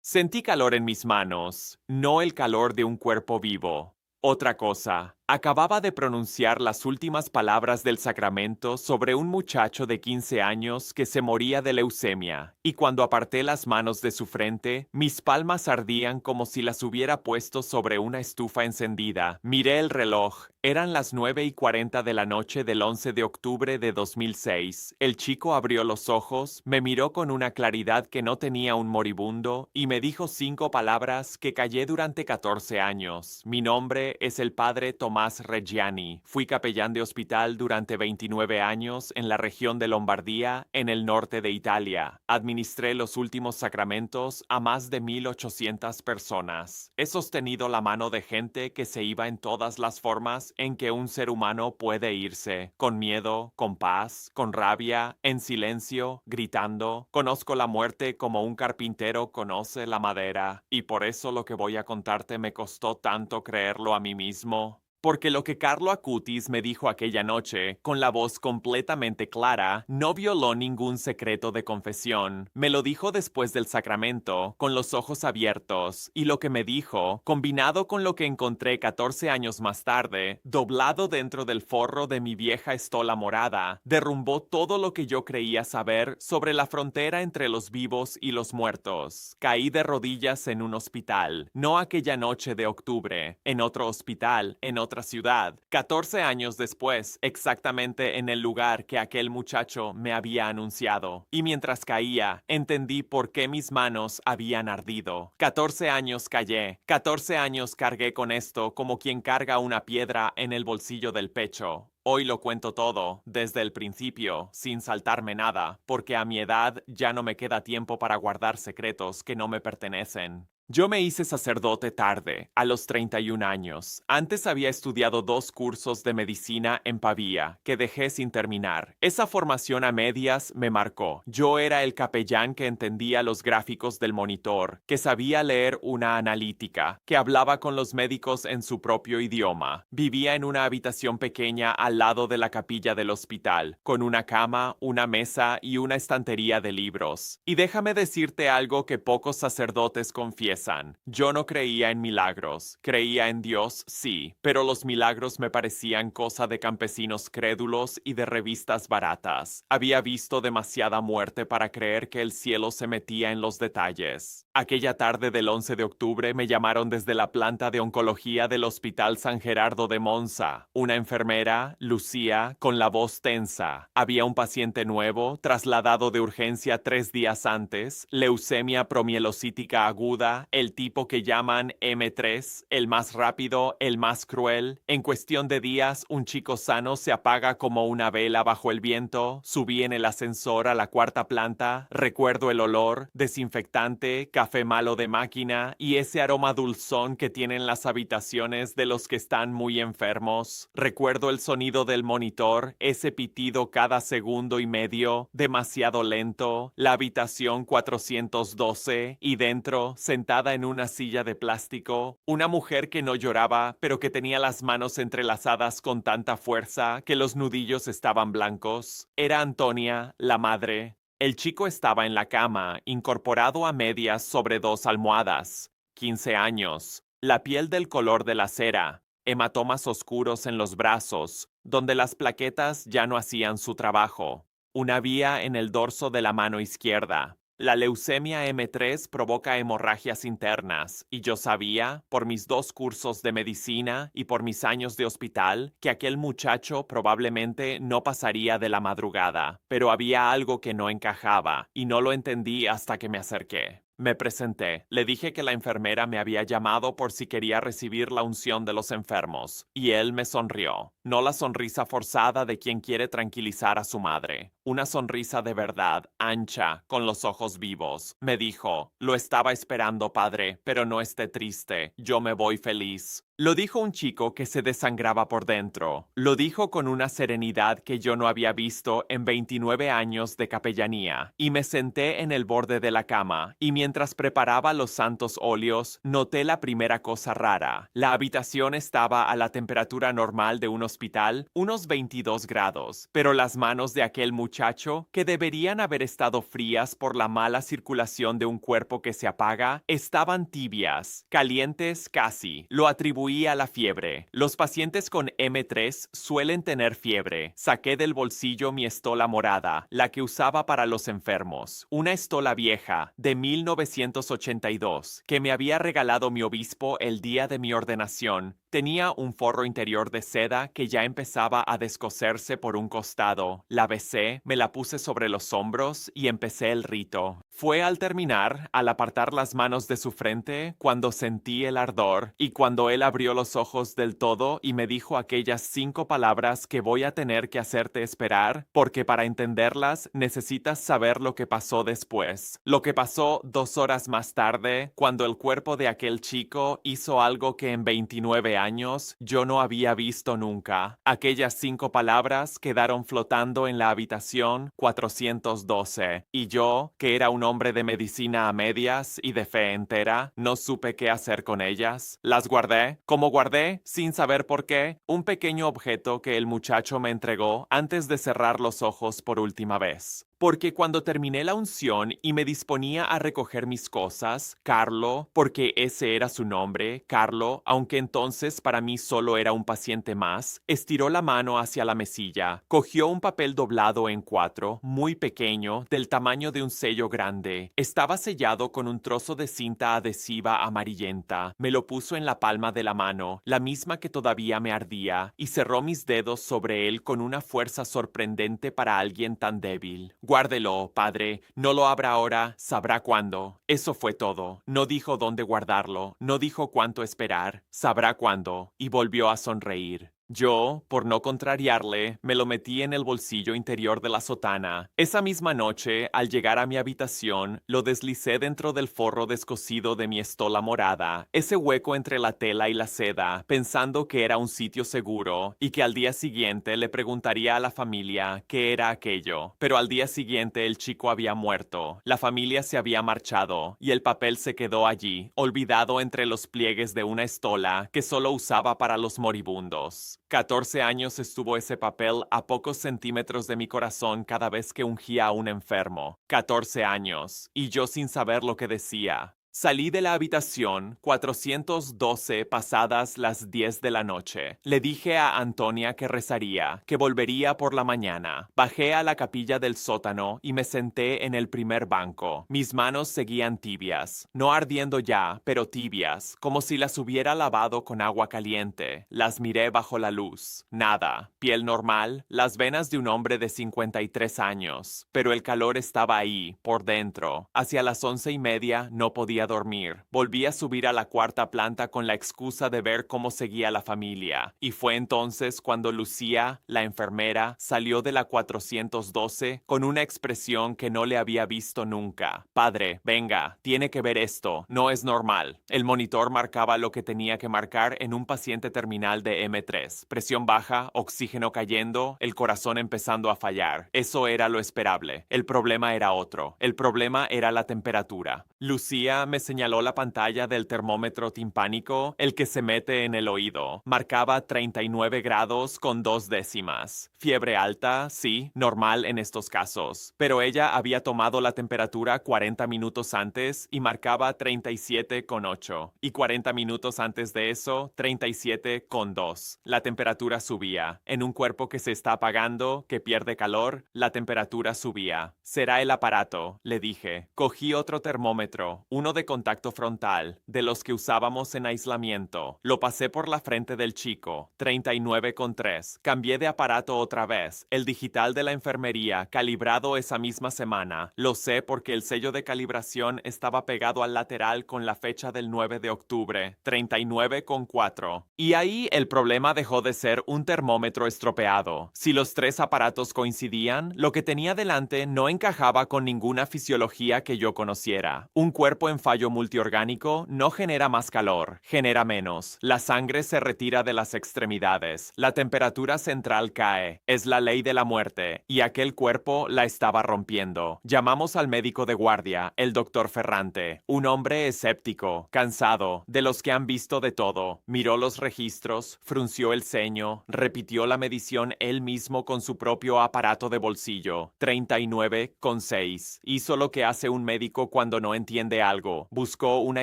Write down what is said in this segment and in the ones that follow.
Sentí calor en mis manos, no el calor de un cuerpo vivo. Otra cosa, acababa de pronunciar las últimas palabras del sacramento sobre un muchacho de 15 años que se moría de leucemia, y cuando aparté las manos de su frente, mis palmas ardían como si las hubiera puesto sobre una estufa encendida. Miré el reloj, eran las 9:40 de la noche del 11 de octubre de 2006. El chico abrió los ojos, me miró con una claridad que no tenía un moribundo y me dijo 5 palabras que callé durante 14 años. Mi nombre es el padre Tomás Reggiani. Fui capellán de hospital durante 29 años en la región de Lombardía, en el norte de Italia. Administré los últimos sacramentos a más de 1,800 personas. He sostenido la mano de gente que se iba en todas las formas en que un ser humano puede irse, con miedo, con paz, con rabia, en silencio, gritando. Conozco la muerte como un carpintero conoce la madera, y por eso lo que voy a contarte me costó tanto creerlo a mí mismo. Porque lo que Carlo Acutis me dijo aquella noche, con la voz completamente clara, no violó ningún secreto de confesión. Me lo dijo después del sacramento, con los ojos abiertos, y lo que me dijo, combinado con lo que encontré 14 años más tarde, doblado dentro del forro de mi vieja estola morada, derrumbó todo lo que yo creía saber sobre la frontera entre los vivos y los muertos. Caí de rodillas en un hospital, no aquella noche de octubre, en otro hospital, en otra ciudad, 14 años después, exactamente en el lugar que aquel muchacho me había anunciado. Y mientras caía, entendí por qué mis manos habían ardido. 14 años callé, 14 años cargué con esto como quien carga una piedra en el bolsillo del pecho. Hoy lo cuento todo, desde el principio, sin saltarme nada, porque a mi edad ya no me queda tiempo para guardar secretos que no me pertenecen. Yo me hice sacerdote tarde, a los 31 años. Antes había estudiado 2 cursos de medicina en Pavía, que dejé sin terminar. Esa formación a medias me marcó. Yo era el capellán que entendía los gráficos del monitor, que sabía leer una analítica, que hablaba con los médicos en su propio idioma. Vivía en una habitación pequeña al lado de la capilla del hospital, con una cama, una mesa y una estantería de libros. Y déjame decirte algo que pocos sacerdotes confiesan. Yo no creía en milagros. Creía en Dios, sí, pero los milagros me parecían cosa de campesinos crédulos y de revistas baratas. Había visto demasiada muerte para creer que el cielo se metía en los detalles. Aquella tarde del 11 de octubre me llamaron desde la planta de oncología del Hospital San Gerardo de Monza. Una enfermera, Lucía, con la voz tensa. Había un paciente nuevo, trasladado de urgencia 3 días antes, leucemia promielocítica aguda, el tipo que llaman M3, el más rápido, el más cruel. En cuestión de días, un chico sano se apaga como una vela bajo el viento. Subí en el ascensor a la 4ª planta. Recuerdo el olor, desinfectante, café malo de máquina y ese aroma dulzón que tienen las habitaciones de los que están muy enfermos. Recuerdo el sonido del monitor, ese pitido cada segundo y medio, demasiado lento. La habitación 412 y dentro, sentada en una silla de plástico, una mujer que no lloraba, pero que tenía las manos entrelazadas con tanta fuerza que los nudillos estaban blancos. Era Antonia, la madre. El chico estaba en la cama, incorporado a medias sobre 2 almohadas. 15 años. La piel del color de la cera. Hematomas oscuros en los brazos, donde las plaquetas ya no hacían su trabajo. Una vía en el dorso de la mano izquierda. La leucemia M3 provoca hemorragias internas, y yo sabía, por mis 2 cursos de medicina y por mis años de hospital, que aquel muchacho probablemente no pasaría de la madrugada. Pero había algo que no encajaba, y no lo entendí hasta que me acerqué. Me presenté, le dije que la enfermera me había llamado por si quería recibir la unción de los enfermos, y él me sonrió. No la sonrisa forzada de quien quiere tranquilizar a su madre. Una sonrisa de verdad, ancha, con los ojos vivos. Me dijo, lo estaba esperando, padre, pero no esté triste, yo me voy feliz. Lo dijo un chico que se desangraba por dentro. Lo dijo con una serenidad que yo no había visto en 29 años de capellanía. Y me senté en el borde de la cama, y mientras preparaba los santos óleos, noté la primera cosa rara. La habitación estaba a la temperatura normal de un hospital, unos 22 grados, pero las manos de aquel muchacho muchacho, que deberían haber estado frías por la mala circulación de un cuerpo que se apaga, estaban tibias, calientes casi. Lo atribuí a la fiebre. Los pacientes con M3 suelen tener fiebre. Saqué del bolsillo mi estola morada, la que usaba para los enfermos. Una estola vieja, de 1982, que me había regalado mi obispo el día de mi ordenación. Tenía un forro interior de seda que ya empezaba a descoserse por un costado. La besé, me la puse sobre los hombros y empecé el rito. Fue al terminar, al apartar las manos de su frente, cuando sentí el ardor y cuando él abrió los ojos del todo y me dijo aquellas 5 palabras que voy a tener que hacerte esperar, porque para entenderlas necesitas saber lo que pasó después. Lo que pasó 2 horas más tarde, cuando el cuerpo de aquel chico hizo algo que en 29 años yo no había visto nunca. Aquellas 5 palabras quedaron flotando en la habitación 412 y yo, que era un hombre de medicina a medias y de fe entera, no supe qué hacer con ellas. Las guardé, como guardé, sin saber por qué, un pequeño objeto que el muchacho me entregó antes de cerrar los ojos por última vez. Porque cuando terminé la unción y me disponía a recoger mis cosas, Carlo, porque ese era su nombre, Carlo, aunque entonces para mí solo era un paciente más, estiró la mano hacia la mesilla, cogió un papel doblado en 4, muy pequeño, del tamaño de un sello grande. Estaba sellado con un trozo de cinta adhesiva amarillenta. Me lo puso en la palma de la mano, la misma que todavía me ardía, y cerró mis dedos sobre él con una fuerza sorprendente para alguien tan débil. Guárdelo, padre, no lo abra ahora, sabrá cuándo. Eso fue todo. No dijo dónde guardarlo, no dijo cuánto esperar, sabrá cuándo, y volvió a sonreír. Yo, por no contrariarle, me lo metí en el bolsillo interior de la sotana. Esa misma noche, al llegar a mi habitación, lo deslicé dentro del forro descosido de mi estola morada, ese hueco entre la tela y la seda, pensando que era un sitio seguro y que al día siguiente le preguntaría a la familia qué era aquello. Pero al día siguiente el chico había muerto, la familia se había marchado y el papel se quedó allí, olvidado entre los pliegues de una estola que solo usaba para los moribundos. 14 años estuvo ese papel a pocos centímetros de mi corazón cada vez que ungía a un enfermo. 14 años, y yo sin saber lo que decía. Salí de la habitación 412 pasadas las 10 de la noche. Le dije a Antonia que rezaría, que volvería por la mañana. Bajé a la capilla del sótano y me senté en el primer banco. Mis manos seguían tibias, no ardiendo ya, pero tibias, como si las hubiera lavado con agua caliente. Las miré bajo la luz. Nada, piel normal, las venas de un hombre de 53 años. Pero el calor estaba ahí, por dentro. Hacia las 11:30 no podía dormir. Volví a subir a la 4ª planta con la excusa de ver cómo seguía la familia. Y fue entonces cuando Lucía, la enfermera, salió de la 412 con una expresión que no le había visto nunca. Padre, venga, tiene que ver esto. No es normal. El monitor marcaba lo que tenía que marcar en un paciente terminal de M3. Presión baja, oxígeno cayendo, el corazón empezando a fallar. Eso era lo esperable. El problema era otro. El problema era la temperatura. Lucía me señaló la pantalla del termómetro timpánico, el que se mete en el oído. Marcaba 39 grados con 2 décimas. Fiebre alta, sí, normal en estos casos. Pero ella había tomado la temperatura 40 minutos antes y marcaba 37,8. Y 40 minutos antes de eso, 37,2. La temperatura subía. En un cuerpo que se está apagando, que pierde calor, la temperatura subía. Será el aparato, le dije. Cogí otro termómetro, uno de contacto frontal, de los que usábamos en aislamiento. Lo pasé por la frente del chico, 39,3. Cambié de aparato otra vez, el digital de la enfermería, calibrado esa misma semana. Lo sé porque el sello de calibración estaba pegado al lateral con la fecha del 9 de octubre, 39,4. Y ahí el problema dejó de ser un termómetro estropeado. Si los 3 aparatos coincidían, lo que tenía delante no encajaba con ninguna fisiología que yo conociera. Un cuerpo en fallo multiorgánico no genera más calor, genera menos. La sangre se retira de las extremidades. La temperatura central cae. Es la ley de la muerte. Y aquel cuerpo la estaba rompiendo. Llamamos al médico de guardia, el doctor Ferrante. Un hombre escéptico, cansado, de los que han visto de todo. Miró los registros, frunció el ceño, repitió la medición él mismo con su propio aparato de bolsillo. 39,6. Hizo lo que hace un médico cuando no entiende algo. Buscó una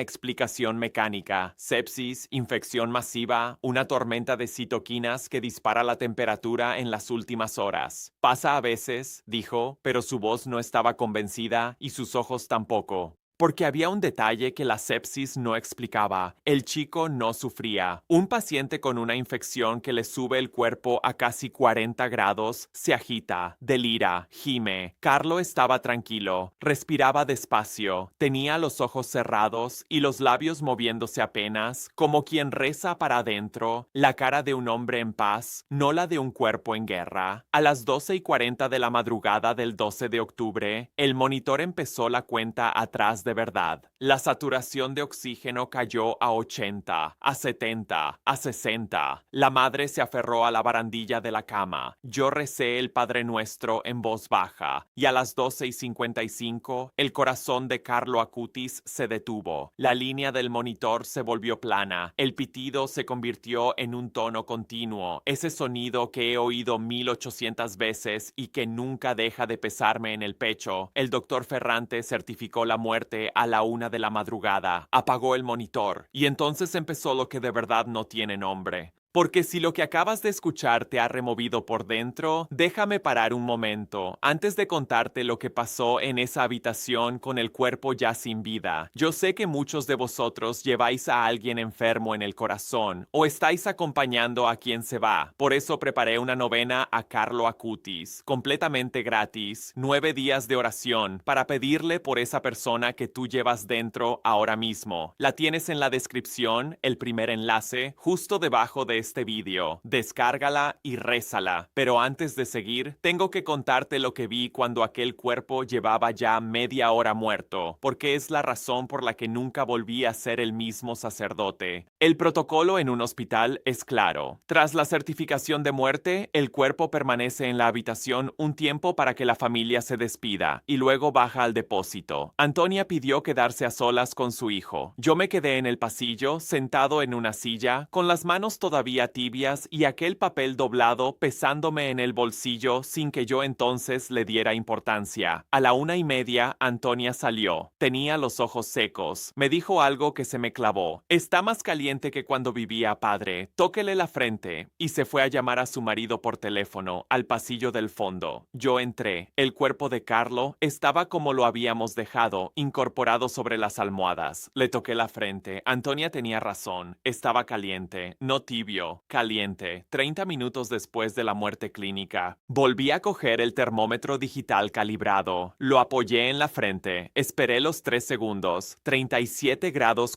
explicación mecánica. Sepsis, infección masiva, una tormenta de citoquinas que dispara la temperatura en las últimas horas. Pasa a veces, dijo, pero su voz no estaba convencida y sus ojos tampoco. Porque había un detalle que la sepsis no explicaba. El chico no sufría. Un paciente con una infección que le sube el cuerpo a casi 40 grados se agita, delira, gime. Carlo estaba tranquilo, respiraba despacio, tenía los ojos cerrados y los labios moviéndose apenas, como quien reza para adentro, la cara de un hombre en paz, no la de un cuerpo en guerra. A las 12:40 de la madrugada del 12 de octubre, el monitor empezó la cuenta atrás de verdad. La saturación de oxígeno cayó a 80, a 70, a 60. La madre se aferró a la barandilla de la cama. Yo recé el Padre Nuestro en voz baja y a las 12:55 el corazón de Carlo Acutis se detuvo. La línea del monitor se volvió plana. El pitido se convirtió en un tono continuo. Ese sonido que he oído 1800 veces y que nunca deja de pesarme en el pecho. El doctor Ferrante certificó la muerte a la 1 de la madrugada, apagó el monitor y entonces empezó lo que de verdad no tiene nombre. Porque si lo que acabas de escuchar te ha removido por dentro, déjame parar un momento antes de contarte lo que pasó en esa habitación con el cuerpo ya sin vida. Yo sé que muchos de vosotros lleváis a alguien enfermo en el corazón o estáis acompañando a quien se va. Por eso preparé una novena a Carlo Acutis, completamente gratis, 9 días de oración para pedirle por esa persona que tú llevas dentro ahora mismo. La tienes en la descripción, el primer enlace, justo debajo de este vídeo. Descárgala y rézala. Pero antes de seguir, tengo que contarte lo que vi cuando aquel cuerpo llevaba ya media hora muerto, porque es la razón por la que nunca volví a ser el mismo sacerdote. El protocolo en un hospital es claro. Tras la certificación de muerte, el cuerpo permanece en la habitación un tiempo para que la familia se despida y luego baja al depósito. Antonia pidió quedarse a solas con su hijo. Yo me quedé en el pasillo, sentado en una silla, con las manos todavía tibias y aquel papel doblado pesándome en el bolsillo sin que yo entonces le diera importancia. A la 1:30, Antonia salió. Tenía los ojos secos. Me dijo algo que se me clavó. Está más caliente que cuando vivía, padre. Tóquele la frente. Y se fue a llamar a su marido por teléfono, al pasillo del fondo. Yo entré. El cuerpo de Carlo estaba como lo habíamos dejado, incorporado sobre las almohadas. Le toqué la frente. Antonia tenía razón. Estaba caliente, no tibio. Caliente, 30 minutos después de la muerte clínica. Volví a coger el termómetro digital calibrado. Lo apoyé en la frente. Esperé los 3 segundos. 37,1 grados.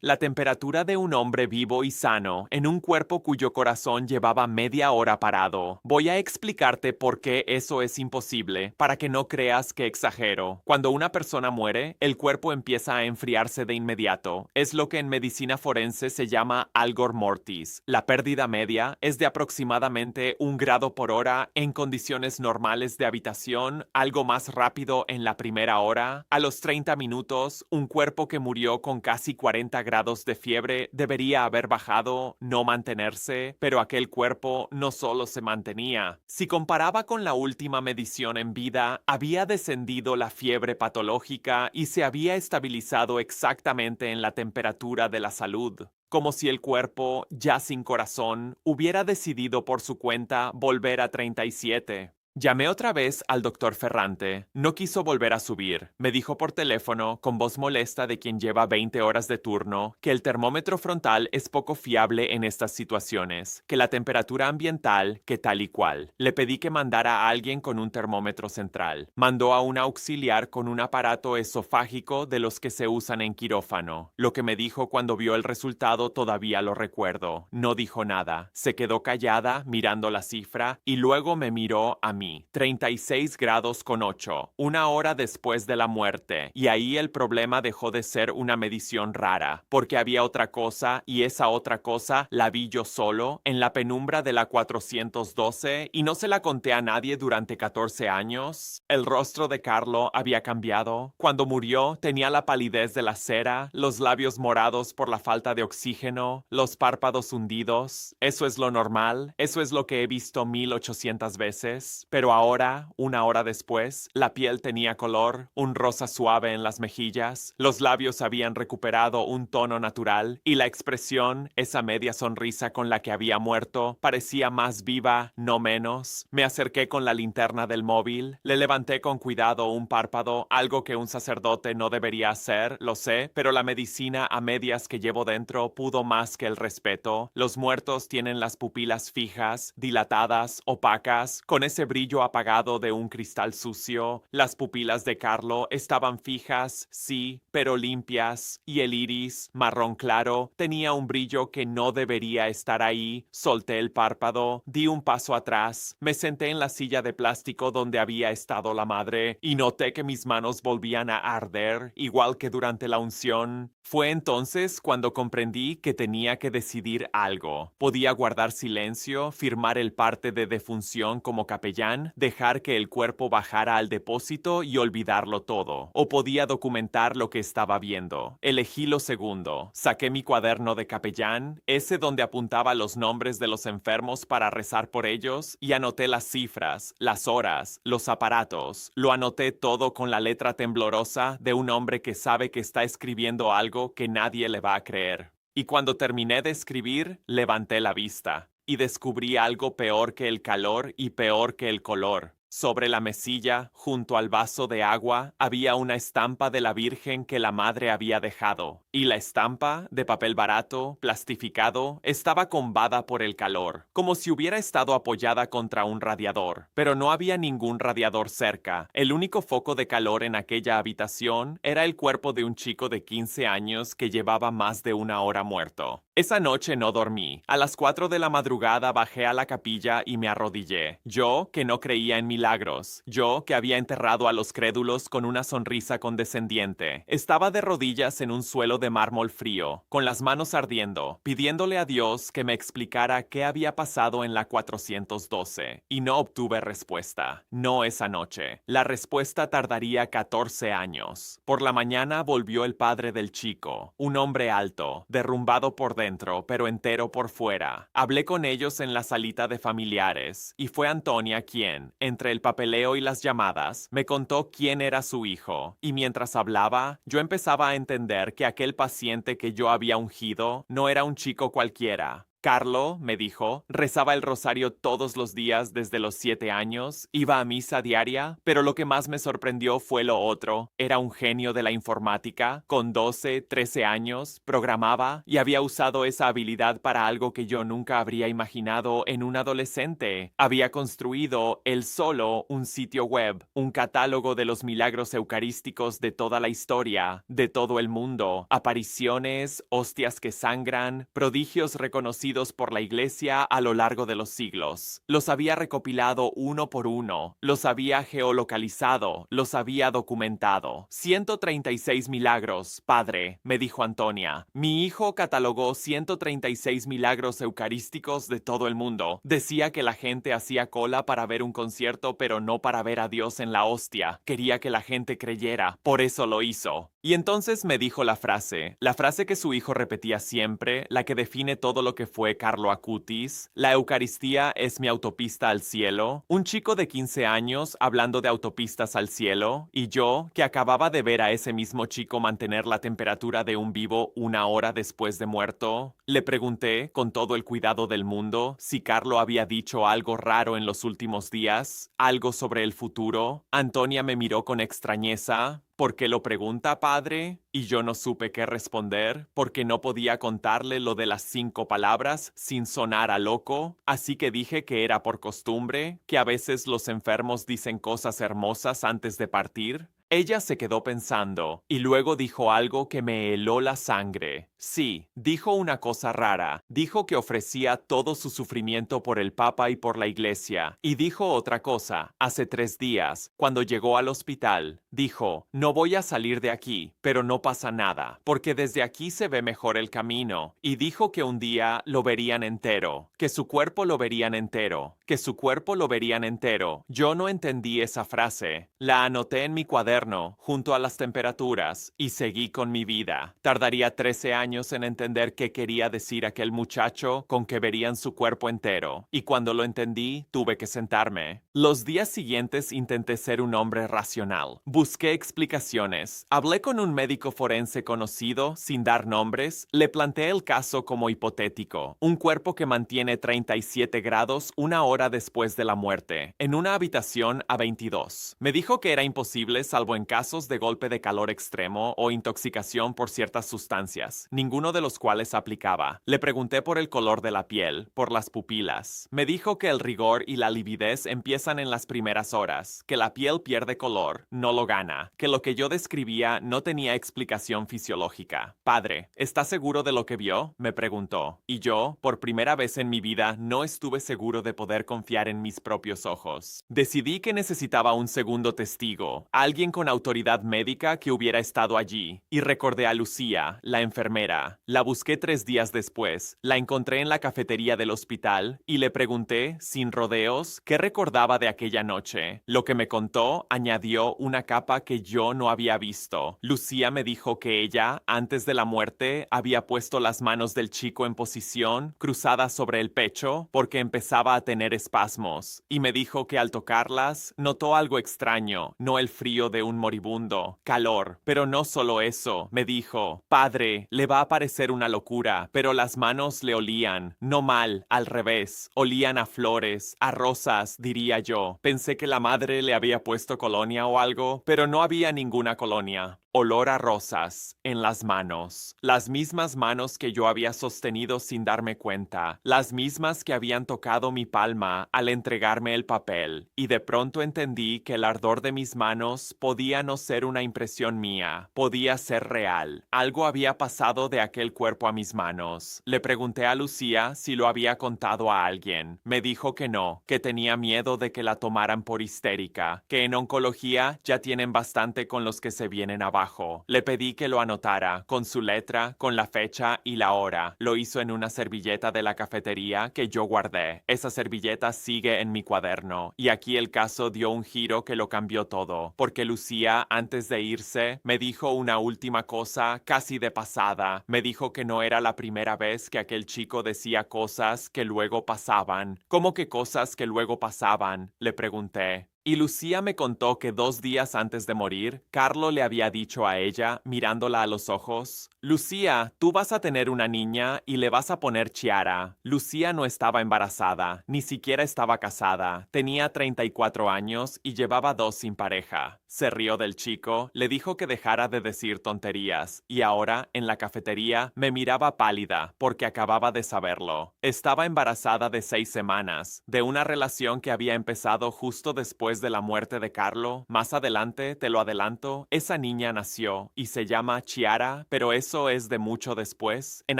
La temperatura de un hombre vivo y sano en un cuerpo cuyo corazón llevaba media hora parado. Voy a explicarte por qué eso es imposible, para que no creas que exagero. Cuando una persona muere, el cuerpo empieza a enfriarse de inmediato. Es lo que en medicina forense se llama algor mortis. La pérdida media es de aproximadamente 1 grado por hora en condiciones normales de habitación, algo más rápido en la primera hora. A los 30 minutos, un cuerpo que murió con casi 40 grados de fiebre debería haber bajado, no mantenerse, pero aquel cuerpo no solo se mantenía. Si comparaba con la última medición en vida, había descendido la fiebre patológica y se había estabilizado exactamente en la temperatura de la salud. Como si el cuerpo, ya sin corazón, hubiera decidido por su cuenta volver a 37. Llamé otra vez al doctor Ferrante. No quiso volver a subir. Me dijo por teléfono, con voz molesta de quien lleva 20 horas de turno, que el termómetro frontal es poco fiable en estas situaciones, que la temperatura ambiental, que tal y cual. Le pedí que mandara a alguien con un termómetro central. Mandó a un auxiliar con un aparato esofágico de los que se usan en quirófano. Lo que me dijo cuando vio el resultado todavía lo recuerdo. No dijo nada. Se quedó callada, mirando la cifra, y luego me miró a mí. dormí. 36 grados con 8, 1 hora después de la muerte, y ahí el problema dejó de ser una medición rara, porque había otra cosa, y esa otra cosa la vi yo solo, en la penumbra de la 412, y no se la conté a nadie durante 14 años. El rostro de Carlo había cambiado. Cuando murió, tenía la palidez de la cera, los labios morados por la falta de oxígeno, los párpados hundidos. Eso es lo normal, eso es lo que he visto 1800 veces, pero ahora, 1 hora después, la piel tenía color, un rosa suave en las mejillas, los labios habían recuperado un tono natural y la expresión, esa media sonrisa con la que había muerto, parecía más viva, no menos. Me acerqué con la linterna del móvil, le levanté con cuidado un párpado, algo que un sacerdote no debería hacer, lo sé, pero la medicina a medias que llevo dentro pudo más que el respeto. Los muertos tienen las pupilas fijas, dilatadas, opacas, con ese brillo apagado de un cristal sucio. Las pupilas de Carlo estaban fijas, sí, pero limpias, y el iris, marrón claro, tenía un brillo que no debería estar ahí. Solté el párpado, di un paso atrás, me senté en la silla de plástico donde había estado la madre y noté que mis manos volvían a arder, igual que durante la unción. Fue entonces cuando comprendí que tenía que decidir algo. Podía guardar silencio, firmar el parte de defunción como capellán, dejar que el cuerpo bajara al depósito y olvidarlo todo. O podía documentar lo que estaba viendo. Elegí lo segundo. Saqué mi cuaderno de capellán, ese donde apuntaba los nombres de los enfermos para rezar por ellos, y anoté las cifras, las horas, los aparatos. Lo anoté todo con la letra temblorosa de un hombre que sabe que está escribiendo algo que nadie le va a creer. Y cuando terminé de escribir, levanté la vista y descubrí algo peor que el calor y peor que el color. Sobre la mesilla, junto al vaso de agua, había una estampa de la Virgen que la madre había dejado, y la estampa, de papel barato, plastificado, estaba combada por el calor, como si hubiera estado apoyada contra un radiador. Pero no había ningún radiador cerca. El único foco de calor en aquella habitación era el cuerpo de un chico de 15 años que llevaba más de 1 hora muerto. Esa noche no dormí. A las 4 de la madrugada bajé a la capilla y me arrodillé. Yo, que no creía en milagros. Yo, que había enterrado a los crédulos con una sonrisa condescendiente. Estaba de rodillas en un suelo de mármol frío, con las manos ardiendo, pidiéndole a Dios que me explicara qué había pasado en la 412. Y no obtuve respuesta. No esa noche. La respuesta tardaría 14 años. Por la mañana volvió el padre del chico, un hombre alto, derrumbado por dentro, pero entero por fuera. Hablé con ellos en la salita de familiares, y fue Antonia quien, entre el papeleo y las llamadas, me contó quién era su hijo. Y mientras hablaba, yo empezaba a entender que aquel paciente que yo había ungido no era un chico cualquiera. Carlo, me dijo, rezaba el rosario todos los días desde los 7 años, iba a misa diaria, pero lo que más me sorprendió fue lo otro. Era un genio de la informática, con 12, 13 años, programaba y había usado esa habilidad para algo que yo nunca habría imaginado en un adolescente. Había construido, él solo, un sitio web, un catálogo de los milagros eucarísticos de toda la historia, de todo el mundo, apariciones, hostias que sangran, prodigios reconocidos por la Iglesia a lo largo de los siglos. Los había recopilado uno por uno, los había geolocalizado, los había documentado. 136 milagros, padre, me dijo Antonia. Mi hijo catalogó 136 milagros eucarísticos de todo el mundo. Decía que la gente hacía cola para ver un concierto, pero no para ver a Dios en la hostia. Quería que la gente creyera, por eso lo hizo. Y entonces me dijo la frase que su hijo repetía siempre, la que define todo lo que fue Carlo Acutis: la Eucaristía es mi autopista al cielo. Un chico de 15 años hablando de autopistas al cielo, y yo, que acababa de ver a ese mismo chico mantener la temperatura de un vivo 1 hora después de muerto, le pregunté, con todo el cuidado del mundo, si Carlo había dicho algo raro en los últimos días, algo sobre el futuro. Antonia me miró con extrañeza. ¿Por qué lo pregunta, padre? Y yo no supe qué responder, porque no podía contarle lo de las 5 palabras sin sonar a loco, así que dije que era por costumbre, que a veces los enfermos dicen cosas hermosas antes de partir. Ella se quedó pensando, y luego dijo algo que me heló la sangre. Sí, dijo una cosa rara. Dijo que ofrecía todo su sufrimiento por el Papa y por la Iglesia. Y dijo otra cosa. Hace 3 días, cuando llegó al hospital, dijo, no voy a salir de aquí, pero no pasa nada, porque desde aquí se ve mejor el camino. Y dijo que un día lo verían entero, que su cuerpo lo verían entero, que su cuerpo lo verían entero. Yo no entendí esa frase. La anoté en mi cuaderno, junto a las temperaturas, y seguí con mi vida. Tardaría 13 años en entender qué quería decir aquel muchacho con que verían su cuerpo entero, y cuando lo entendí, tuve que sentarme. Los días siguientes intenté ser un hombre racional. Busqué explicaciones. Hablé con un médico forense conocido, sin dar nombres. Le planteé el caso como hipotético. Un cuerpo que mantiene 37 grados 1 hora después de la muerte, en una habitación a 22. Me dijo que era imposible salvo en casos de golpe de calor extremo o intoxicación por ciertas sustancias, ninguno de los cuales aplicaba. Le pregunté por el color de la piel, por las pupilas. Me dijo que el rigor y la lividez empiezan en las primeras horas, que la piel pierde color, no lo gana, que lo que yo describía no tenía explicación fisiológica. Padre, ¿está seguro de lo que vio?, me preguntó. Y yo, por primera vez en mi vida, no estuve seguro de poder confiar en mis propios ojos. Decidí que necesitaba un segundo testigo, alguien con autoridad médica que hubiera estado allí, y recordé a Lucía, la enfermera. La busqué 3 días después, la encontré en la cafetería del hospital y le pregunté, sin rodeos, qué recordaba de aquella noche. Lo que me contó añadió una capa que yo no había visto. Lucía me dijo que ella, antes de la muerte, había puesto las manos del chico en posición, cruzadas sobre el pecho, porque empezaba a tener espasmos, y me dijo que al tocarlas, notó algo extraño, no el frío de un moribundo, calor, pero no solo eso. Me dijo, padre, le va a parecer una locura, pero las manos le olían, no mal, al revés, olían a flores, a rosas, diría yo. Pensé que la madre le había puesto colonia o algo, pero no había ninguna colonia. Olor a rosas en las manos, las mismas manos que yo había sostenido sin darme cuenta, las mismas que habían tocado mi palma al entregarme el papel, y de pronto entendí que el ardor de mis manos podía no ser una impresión mía, podía ser real. Algo había pasado de aquel cuerpo a mis manos. Le pregunté a Lucía si lo había contado a alguien. Me dijo que no, que tenía miedo de que la tomaran por histérica, que en oncología ya tienen bastante con los que se vienen abajo. Le pedí que lo anotara, con su letra, con la fecha y la hora. Lo hizo en una servilleta de la cafetería que yo guardé. Esa servilleta sigue en mi cuaderno, y aquí el caso dio un giro que lo cambió todo, porque Lucía, antes de irse, me dijo una última cosa casi de pasada. Me dijo que no era la primera vez que aquel chico decía cosas que luego pasaban. ¿Cómo que cosas que luego pasaban?, le pregunté. Y Lucía me contó que 2 días antes de morir, Carlo le había dicho a ella, mirándola a los ojos, Lucía, tú vas a tener una niña y le vas a poner Chiara. Lucía no estaba embarazada, ni siquiera estaba casada, tenía 34 años y llevaba 2 sin pareja. Se rió del chico, le dijo que dejara de decir tonterías, y ahora, en la cafetería, me miraba pálida, porque acababa de saberlo. Estaba embarazada de 6 semanas, de una relación que había empezado justo después de la muerte de Carlo. Más adelante, te lo adelanto, esa niña nació y se llama Chiara, pero eso es de mucho después. En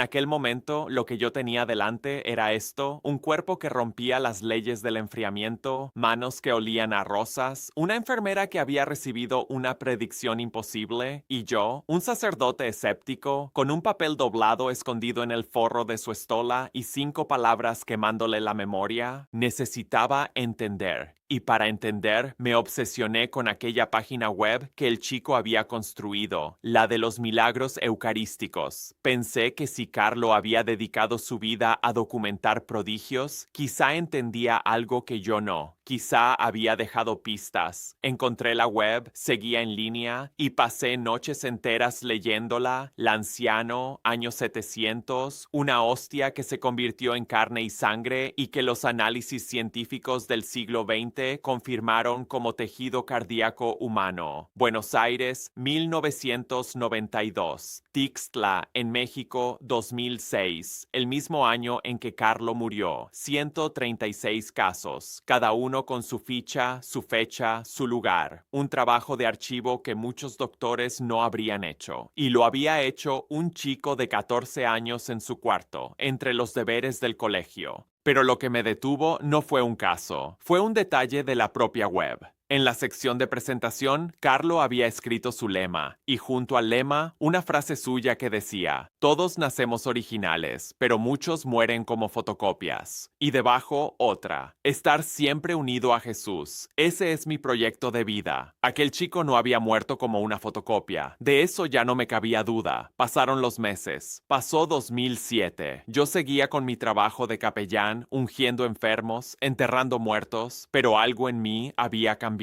aquel momento, lo que yo tenía delante era esto, un cuerpo que rompía las leyes del enfriamiento, manos que olían a rosas, una enfermera que había recibido una predicción imposible, y yo, un sacerdote escéptico, con un papel doblado escondido en el forro de su estola y 5 palabras quemándole la memoria. Necesitaba entender. Y para entender, me obsesioné con aquella página web que el chico había construido, la de los milagros eucarísticos. Pensé que si Carlo había dedicado su vida a documentar prodigios, quizá entendía algo que yo no. Quizá había dejado pistas. Encontré la web, seguía en línea y pasé noches enteras leyéndola. L'anciano, año 700, una hostia que se convirtió en carne y sangre y que los análisis científicos del siglo XX 20 confirmaron como tejido cardíaco humano. Buenos Aires, 1992. Tixtla, en México, 2006. El mismo año en que Carlo murió. 136 casos, cada uno con su ficha, su fecha, su lugar. Un trabajo de archivo que muchos doctores no habrían hecho. Y lo había hecho un chico de 14 años en su cuarto, entre los deberes del colegio. Pero lo que me detuvo no fue un caso, fue un detalle de la propia web. En la sección de presentación, Carlo había escrito su lema, y junto al lema, una frase suya que decía: "Todos nacemos originales, pero muchos mueren como fotocopias". Y debajo, otra: "Estar siempre unido a Jesús. Ese es mi proyecto de vida". Aquel chico no había muerto como una fotocopia. De eso ya no me cabía duda. Pasaron los meses. Pasó 2007. Yo seguía con mi trabajo de capellán, ungiendo enfermos, enterrando muertos, pero algo en mí había cambiado.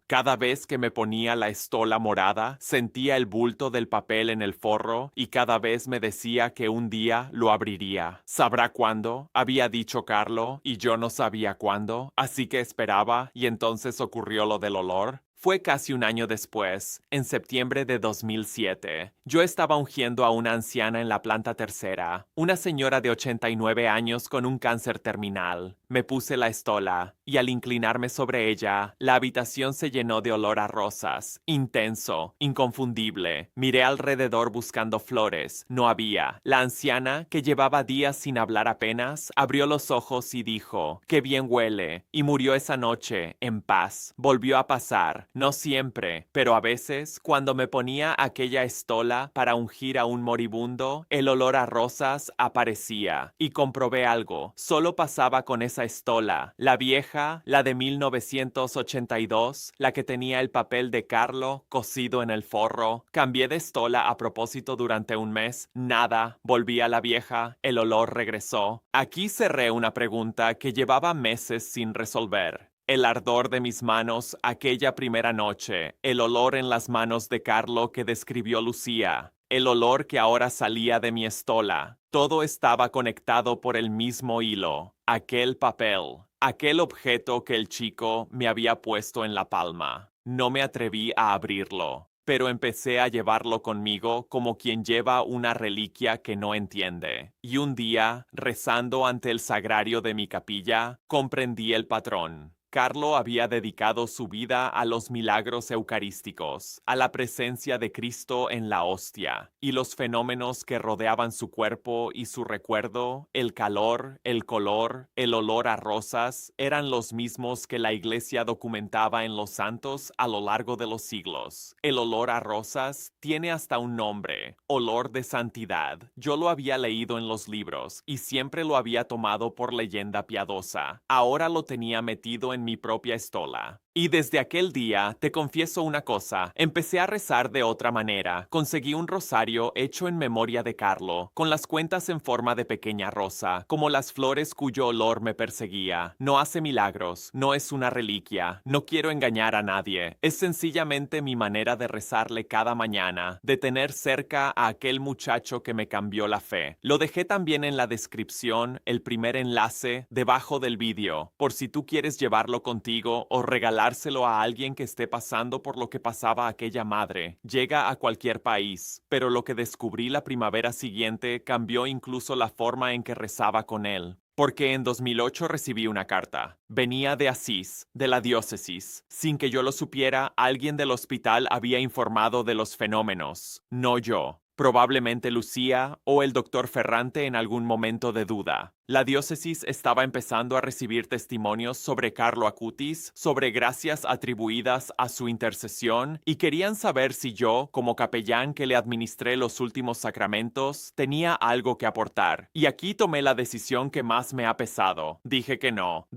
Cada vez que me ponía la estola morada, sentía el bulto del papel en el forro y cada vez me decía que un día lo abriría. ¿Sabrá cuándo?, había dicho Carlo, y yo no sabía cuándo, así que esperaba, y entonces ocurrió lo del olor. Fue casi un año después, en septiembre de 2007. Yo estaba ungiendo a una anciana en la planta tercera, una señora de 89 años con un cáncer terminal. Me puse la estola, y al inclinarme sobre ella, la habitación se llenó de olor a rosas, intenso, inconfundible. Miré alrededor buscando flores, no había. La anciana, que llevaba días sin hablar apenas, abrió los ojos y dijo: "Qué bien huele", y murió esa noche, en paz. Volvió a pasar. No siempre, pero a veces, cuando me ponía aquella estola para ungir a un moribundo, el olor a rosas aparecía. Y comprobé algo: solo pasaba con esa estola, la vieja, la de 1982, la que tenía el papel de Carlo cosido en el forro. Cambié de estola a propósito durante un mes, nada. Volví a la vieja, el olor regresó. Aquí cerré una pregunta que llevaba meses sin resolver. El ardor de mis manos aquella primera noche, el olor en las manos de Carlo que describió Lucía, el olor que ahora salía de mi estola. Todo estaba conectado por el mismo hilo. Aquel papel, aquel objeto que el chico me había puesto en la palma. No me atreví a abrirlo, pero empecé a llevarlo conmigo como quien lleva una reliquia que no entiende. Y un día, rezando ante el sagrario de mi capilla, comprendí el patrón. Carlo había dedicado su vida a los milagros eucarísticos, a la presencia de Cristo en la hostia, y los fenómenos que rodeaban su cuerpo y su recuerdo, el calor, el color, el olor a rosas, eran los mismos que la Iglesia documentaba en los santos a lo largo de los siglos. El olor a rosas tiene hasta un nombre: olor de santidad. Yo lo había leído en los libros y siempre lo había tomado por leyenda piadosa. Ahora lo tenía metido en mi propia estola. Y desde aquel día, te confieso una cosa, empecé a rezar de otra manera. Conseguí un rosario hecho en memoria de Carlo, con las cuentas en forma de pequeña rosa, como las flores cuyo olor me perseguía. No hace milagros, no es una reliquia, no quiero engañar a nadie. Es sencillamente mi manera de rezarle cada mañana, de tener cerca a aquel muchacho que me cambió la fe. Lo dejé también en la descripción, el primer enlace, debajo del vídeo, por si tú quieres llevarlo contigo o regalárselo a alguien que esté pasando por lo que pasaba aquella madre. Llega a cualquier país, pero lo que descubrí la primavera siguiente cambió incluso la forma en que rezaba con él. Porque en 2008 recibí una carta. Venía de Asís, de la diócesis. Sin que yo lo supiera, alguien del hospital había informado de los fenómenos. No yo. Probablemente Lucía o el doctor Ferrante en algún momento de duda. La diócesis estaba empezando a recibir testimonios sobre Carlo Acutis, sobre gracias atribuidas a su intercesión, y querían saber si yo, como capellán que le administré los últimos sacramentos, tenía algo que aportar. Y aquí tomé la decisión que más me ha pesado. Dije que no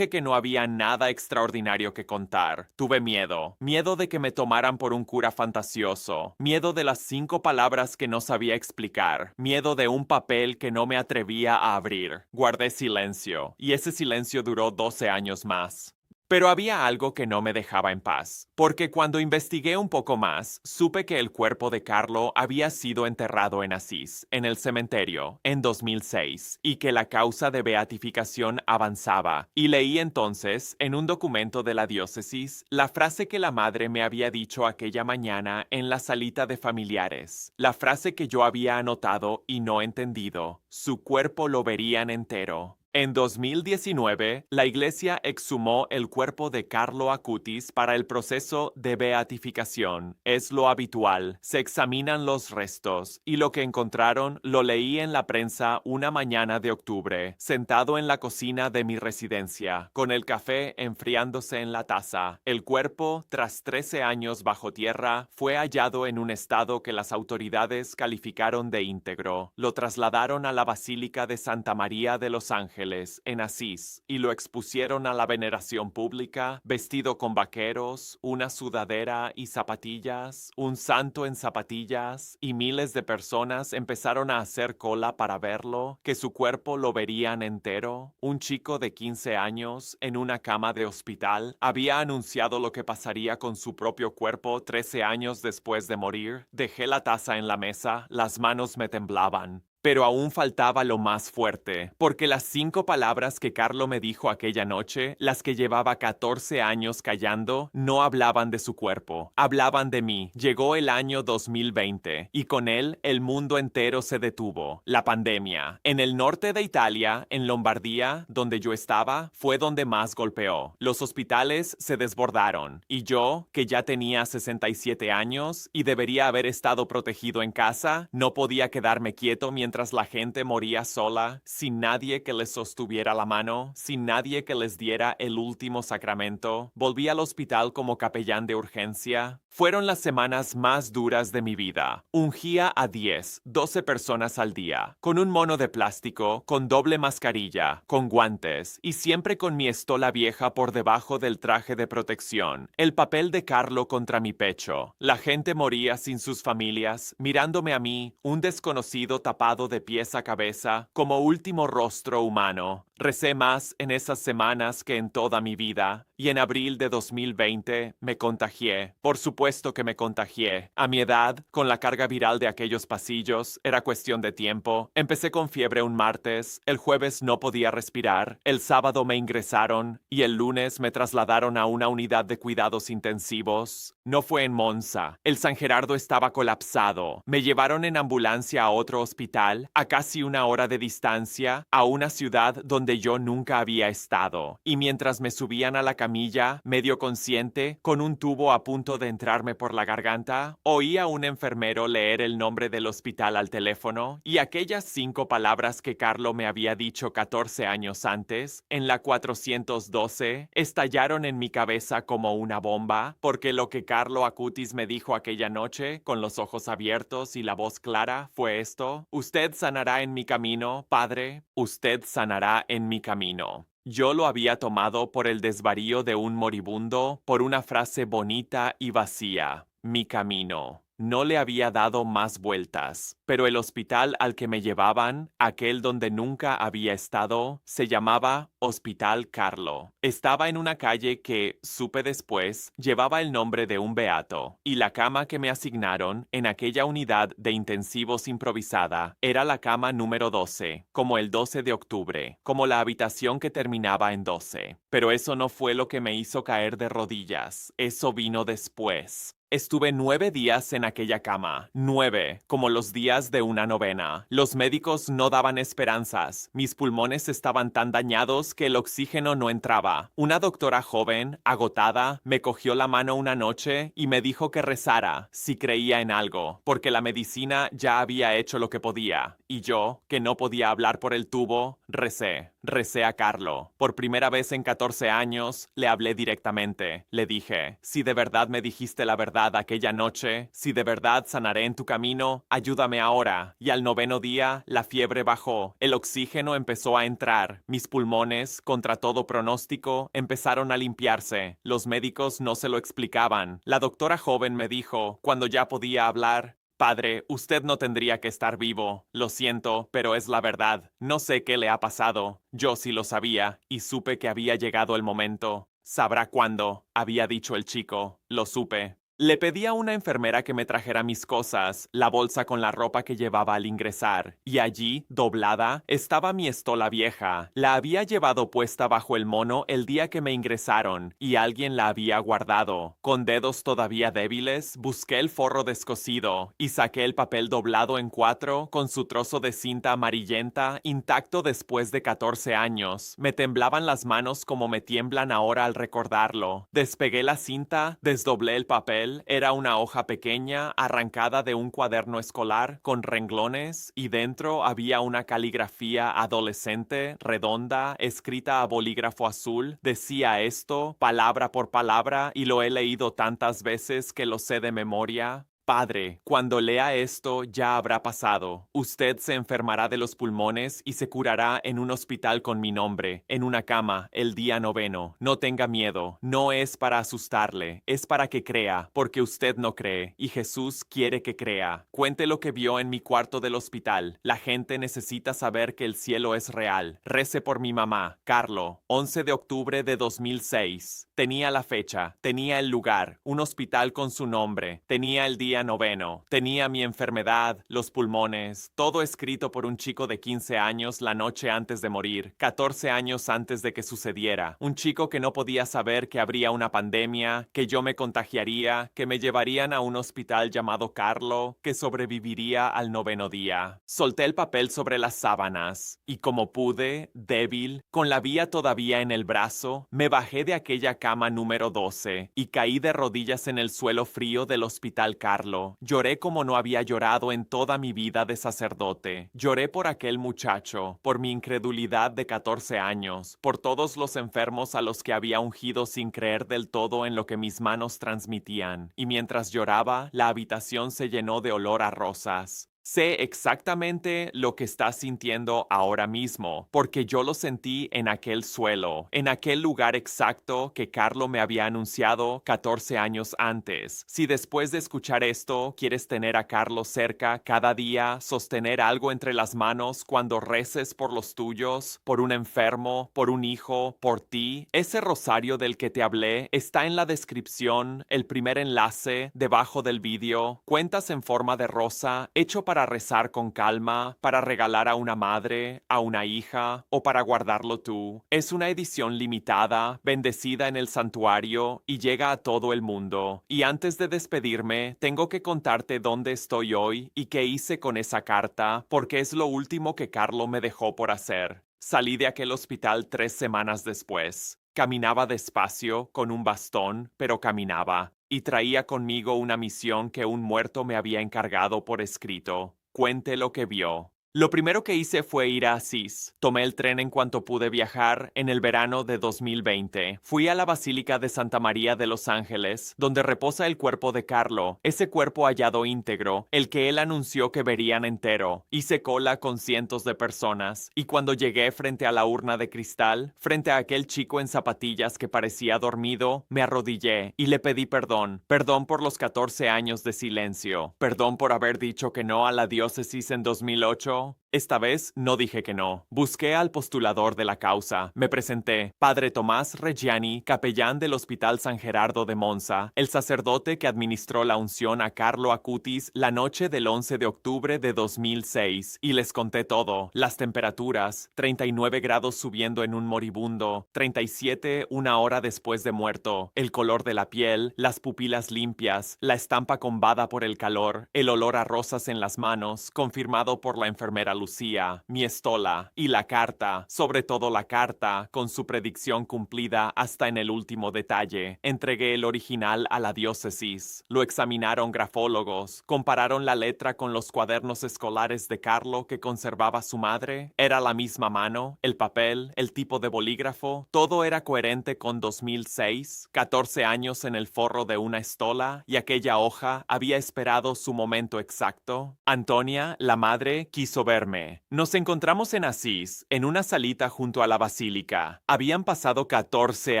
había nada extraordinario que contar. Tuve miedo de que me tomaran por un cura fantasioso, miedo de las 5 palabras que no sabía explicar, miedo de un papel que no me atrevía a abrir. Guardé silencio, y ese silencio duró 12 años más. Pero había algo que no me dejaba en paz, porque cuando investigué un poco más, supe que el cuerpo de Carlo había sido enterrado en Asís, en el cementerio, en 2006, y que la causa de beatificación avanzaba. Y leí entonces, en un documento de la diócesis, la frase que la madre me había dicho aquella mañana en la salita de familiares, la frase que yo había anotado y no entendido: su cuerpo lo verían entero. En 2019, la Iglesia exhumó el cuerpo de Carlo Acutis para el proceso de beatificación. Es lo habitual. Se examinan los restos y lo que encontraron lo leí en la prensa una mañana de octubre, sentado en la cocina de mi residencia, con el café enfriándose en la taza. El cuerpo, tras 13 años bajo tierra, fue hallado en un estado que las autoridades calificaron de íntegro. Lo trasladaron a la Basílica de Santa María de los Ángeles en Asís y lo expusieron a la veneración pública, vestido con vaqueros, una sudadera y zapatillas, un santo en zapatillas, y miles de personas empezaron a hacer cola para verlo, que su cuerpo lo verían entero. Un chico de 15 años, en una cama de hospital, había anunciado lo que pasaría con su propio cuerpo 13 años después de morir. Dejé la taza en la mesa, las manos me temblaban. Pero aún faltaba lo más fuerte, porque las 5 palabras que Carlo me dijo aquella noche, las que llevaba 14 años callando, no hablaban de su cuerpo, hablaban de mí. Llegó el año 2020 y con él el mundo entero se detuvo. La pandemia. En el norte de Italia, en Lombardía, donde yo estaba, fue donde más golpeó. Los hospitales se desbordaron y yo, que ya tenía 67 años y debería haber estado protegido en casa, no podía quedarme quieto mientras la gente moría sola, sin nadie que les sostuviera la mano, sin nadie que les diera el último sacramento. Volví al hospital como capellán de urgencia. Fueron las semanas más duras de mi vida. Ungía a 10, 12 personas al día, con un mono de plástico, con doble mascarilla, con guantes y siempre con mi estola vieja por debajo del traje de protección, el papel de Carlo contra mi pecho. La gente moría sin sus familias, mirándome a mí, un desconocido tapado de pies a cabeza, como último rostro humano. Recé más en esas semanas que en toda mi vida, y en abril de 2020 me contagié. Por supuesto que me contagié. A mi edad, con la carga viral de aquellos pasillos, era cuestión de tiempo. Empecé con fiebre un martes, el jueves no podía respirar, el sábado me ingresaron y el lunes me trasladaron a una unidad de cuidados intensivos. No fue en Monza. El San Gerardo estaba colapsado. Me llevaron en ambulancia a otro hospital, a casi una hora de distancia, a una ciudad donde yo nunca había estado. Y mientras me subían a la camilla, medio consciente, con un tubo a punto de entrarme por la garganta, oí a un enfermero leer el nombre del hospital al teléfono y aquellas 5 palabras que Carlo me había dicho 14 años antes, en la 412, estallaron en mi cabeza como una bomba, porque lo que Carlo Acutis me dijo aquella noche, con los ojos abiertos y la voz clara, fue esto: usted sanará en mi camino, Padre, usted sanará en mi camino. Yo lo había tomado por el desvarío de un moribundo, por una frase bonita y vacía: mi camino. No le había dado más vueltas, pero el hospital al que me llevaban, aquel donde nunca había estado, se llamaba Hospital Carlo. Estaba en una calle que, supe después, llevaba el nombre de un beato, y la cama que me asignaron en aquella unidad de intensivos improvisada era la cama número 12, como el 12 de octubre, como la habitación que terminaba en 12. Pero eso no fue lo que me hizo caer de rodillas, eso vino después. Estuve 9 días en aquella cama, 9, como los días de una novena. Los médicos no daban esperanzas. Mis pulmones estaban tan dañados que el oxígeno no entraba. Una doctora joven, agotada, me cogió la mano una noche y me dijo que rezara, si creía en algo, porque la medicina ya había hecho lo que podía. Y yo, que no podía hablar por el tubo, recé. Recé a Carlo. Por primera vez en 14 años, le hablé directamente. Le dije: si de verdad me dijiste la verdad aquella noche, si de verdad sanaré en tu camino, ayúdame ahora. Y al 9º día, la fiebre bajó, el oxígeno empezó a entrar, mis pulmones, contra todo pronóstico, empezaron a limpiarse. Los médicos no se lo explicaban. La doctora joven me dijo, cuando ya podía hablar: Padre, usted no tendría que estar vivo. Lo siento, pero es la verdad. No sé qué le ha pasado. Yo sí lo sabía, y supe que había llegado el momento. Sabrá cuándo, había dicho el chico. Lo supe. Le pedí a una enfermera que me trajera mis cosas, la bolsa con la ropa que llevaba al ingresar, y allí, doblada, estaba mi estola vieja. La había llevado puesta bajo el mono el día que me ingresaron, y alguien la había guardado. Con dedos todavía débiles, busqué el forro descosido, y saqué el papel doblado en 4, con su trozo de cinta amarillenta, intacto después de 14 años. Me temblaban las manos como me tiemblan ahora al recordarlo. Despegué la cinta, desdoblé el papel. Era una hoja pequeña arrancada de un cuaderno escolar con renglones y dentro había una caligrafía adolescente, redonda, escrita a bolígrafo azul. Decía esto, palabra por palabra, y lo he leído tantas veces que lo sé de memoria. Padre, cuando lea esto ya habrá pasado. Usted se enfermará de los pulmones y se curará en un hospital con mi nombre, en una cama, el día 9. No tenga miedo, no es para asustarle, es para que crea, porque usted no cree, y Jesús quiere que crea. Cuente lo que vio en mi cuarto del hospital. La gente necesita saber que el cielo es real. Rece por mi mamá, Carlo, 11 de octubre de 2006. Tenía la fecha, tenía el lugar, un hospital con su nombre, tenía el día 9, tenía mi enfermedad, los pulmones, todo escrito por un chico de 15 años la noche antes de morir, 14 años antes de que sucediera. Un chico que no podía saber que habría una pandemia, que yo me contagiaría, que me llevarían a un hospital llamado Carlo, que sobreviviría al 9º día. Solté el papel sobre las sábanas y como pude, débil, con la vía todavía en el brazo, me bajé de aquella cama número 12 y caí de rodillas en el suelo frío del hospital Carlo. Lloré como no había llorado en toda mi vida de sacerdote. Lloré por aquel muchacho, por mi incredulidad de 14 años, por todos los enfermos a los que había ungido sin creer del todo en lo que mis manos transmitían. Y mientras lloraba, la habitación se llenó de olor a rosas. Sé exactamente lo que estás sintiendo ahora mismo, porque yo lo sentí en aquel suelo, en aquel lugar exacto que Carlo me había anunciado 14 años antes. Si después de escuchar esto quieres tener a Carlo cerca cada día, sostener algo entre las manos cuando reces por los tuyos, por un enfermo, por un hijo, por ti, ese rosario del que te hablé está en la descripción, el primer enlace, debajo del vídeo, cuentas en forma de rosa, hecho para rezar con calma, para regalar a una madre, a una hija o para guardarlo tú. Es una edición limitada, bendecida en el santuario y llega a todo el mundo. Y antes de despedirme, tengo que contarte dónde estoy hoy y qué hice con esa carta, porque es lo último que Carlo me dejó por hacer. Salí de aquel hospital 3 semanas después. Caminaba despacio, con un bastón, pero caminaba, y traía conmigo una misión que un muerto me había encargado por escrito. Cuente lo que vio. Lo primero que hice fue ir a Asís. Tomé el tren en cuanto pude viajar en el verano de 2020. Fui a la Basílica de Santa María de los Ángeles, donde reposa el cuerpo de Carlo, ese cuerpo hallado íntegro, el que él anunció que verían entero. Hice cola con cientos de personas, y cuando llegué frente a la urna de cristal, frente a aquel chico en zapatillas que parecía dormido, me arrodillé y le pedí perdón. Perdón por los 14 años de silencio. Perdón por haber dicho que no a la diócesis en 2008. Esta vez no dije que no. Busqué al postulador de la causa. Me presenté, Padre Tomás Reggiani, capellán del Hospital San Gerardo de Monza, el sacerdote que administró la unción a Carlo Acutis la noche del 11 de octubre de 2006, y les conté todo. Las temperaturas, 39 grados subiendo en un moribundo, 37 una hora después de muerto, el color de la piel, las pupilas limpias, la estampa combada por el calor, el olor a rosas en las manos, confirmado por la enfermera Lucía, mi estola y la carta, sobre todo la carta, con su predicción cumplida hasta en el último detalle. Entregué el original a la diócesis. Lo examinaron grafólogos, compararon la letra con los cuadernos escolares de Carlo que conservaba su madre. Era la misma mano, el papel, el tipo de bolígrafo, todo era coherente con 2006, 14 años en el forro de una estola, y aquella hoja había esperado su momento exacto. Antonia, la madre, quiso verme. verme. Nos encontramos en Asís, en una salita junto a la basílica. Habían pasado 14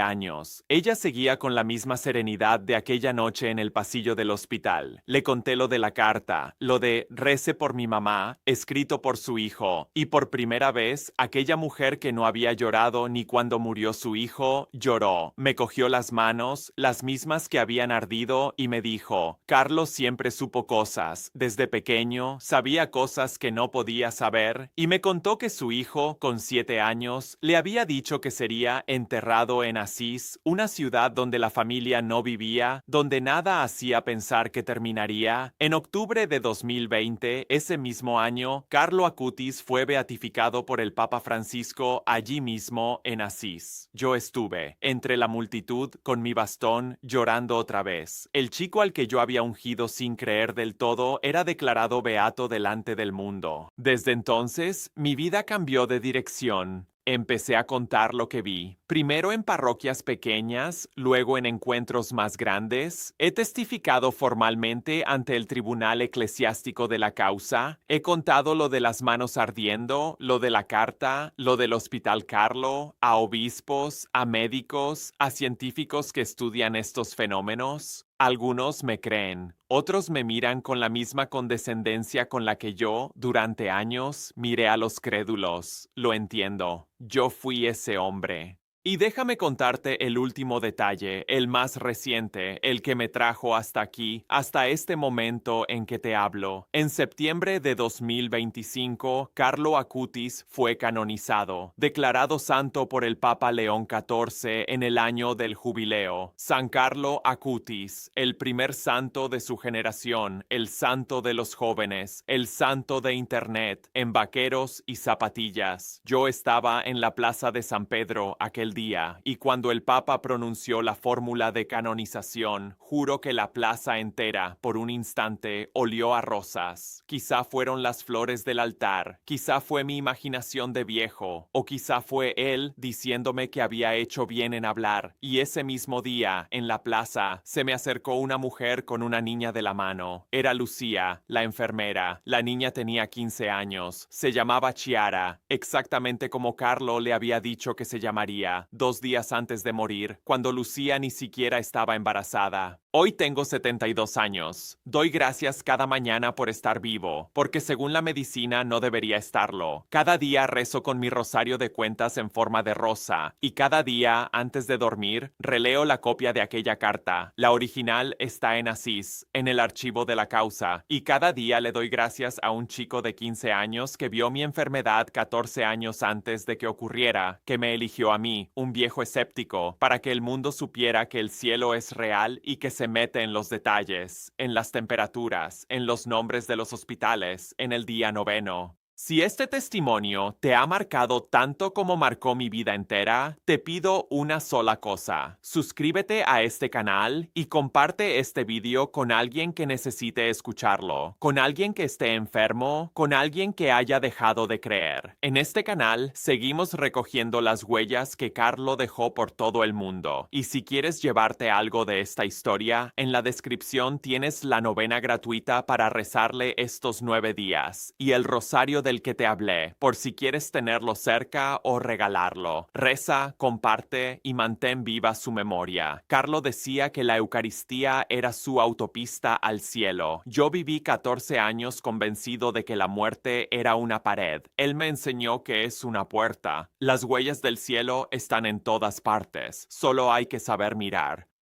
años. Ella seguía con la misma serenidad de aquella noche en el pasillo del hospital. Le conté lo de la carta, lo de "rece por mi mamá", escrito por su hijo, y por primera vez, aquella mujer que no había llorado ni cuando murió su hijo, lloró. Me cogió las manos, las mismas que habían ardido, y me dijo: Carlos siempre supo cosas. Desde pequeño, sabía cosas que no podía saber, y me contó que su hijo, con 7 años, le había dicho que sería enterrado en Asís, una ciudad donde la familia no vivía, donde nada hacía pensar que terminaría. En octubre de 2020, ese mismo año, Carlo Acutis fue beatificado por el Papa Francisco allí mismo en Asís. Yo estuve entre la multitud con mi bastón llorando otra vez. El chico al que yo había ungido sin creer del todo era declarado beato delante del mundo. Desde entonces, mi vida cambió de dirección. Empecé a contar lo que vi, primero en parroquias pequeñas, luego en encuentros más grandes. He testificado formalmente ante el Tribunal Eclesiástico de la causa. He contado lo de las manos ardiendo, lo de la carta, lo del Hospital Carlo, a obispos, a médicos, a científicos que estudian estos fenómenos. Algunos me creen, otros me miran con la misma condescendencia con la que yo, durante años, miré a los crédulos. Lo entiendo. Yo fui ese hombre. Y déjame contarte el último detalle, el más reciente, el que me trajo hasta aquí, hasta este momento en que te hablo. En septiembre de 2025, Carlo Acutis fue canonizado, declarado santo por el Papa León XIV en el año del jubileo. San Carlo Acutis, el primer santo de su generación, el santo de los jóvenes, el santo de Internet, en vaqueros y zapatillas. Yo estaba en la plaza de San Pedro aquel día, y cuando el Papa pronunció la fórmula de canonización, juro que la plaza entera, por un instante, olió a rosas. Quizá fueron las flores del altar, quizá fue mi imaginación de viejo, o quizá fue él diciéndome que había hecho bien en hablar. Y ese mismo día, en la plaza, se me acercó una mujer con una niña de la mano. Era Lucía, la enfermera. La niña tenía 15 años. Se llamaba Chiara, exactamente como Carlo le había dicho que se llamaría, 2 días antes de morir, cuando Lucía ni siquiera estaba embarazada. Hoy tengo 72 años. Doy gracias cada mañana por estar vivo, porque según la medicina no debería estarlo. Cada día rezo con mi rosario de cuentas en forma de rosa, y cada día, antes de dormir, releo la copia de aquella carta. La original está en Asís, en el archivo de la causa, y cada día le doy gracias a un chico de 15 años que vio mi enfermedad 14 años antes de que ocurriera, que me eligió a mí, un viejo escéptico, para que el mundo supiera que el cielo es real y que se mete en los detalles, en las temperaturas, en los nombres de los hospitales, en el día noveno. Si este testimonio te ha marcado tanto como marcó mi vida entera, te pido una sola cosa. Suscríbete a este canal y comparte este video con alguien que necesite escucharlo, con alguien que esté enfermo, con alguien que haya dejado de creer. En este canal seguimos recogiendo las huellas que Carlo dejó por todo el mundo. Y si quieres llevarte algo de esta historia, en la descripción tienes la novena gratuita para rezarle estos 9 días y el rosario del que te hablé, por si quieres tenerlo cerca o regalarlo. Reza, comparte y mantén viva su memoria. Carlo decía que la Eucaristía era su autopista al cielo. Yo viví 14 años convencido de que la muerte era una pared. Él me enseñó que es una puerta. Las huellas del cielo están en todas partes. Solo hay que saber mirar.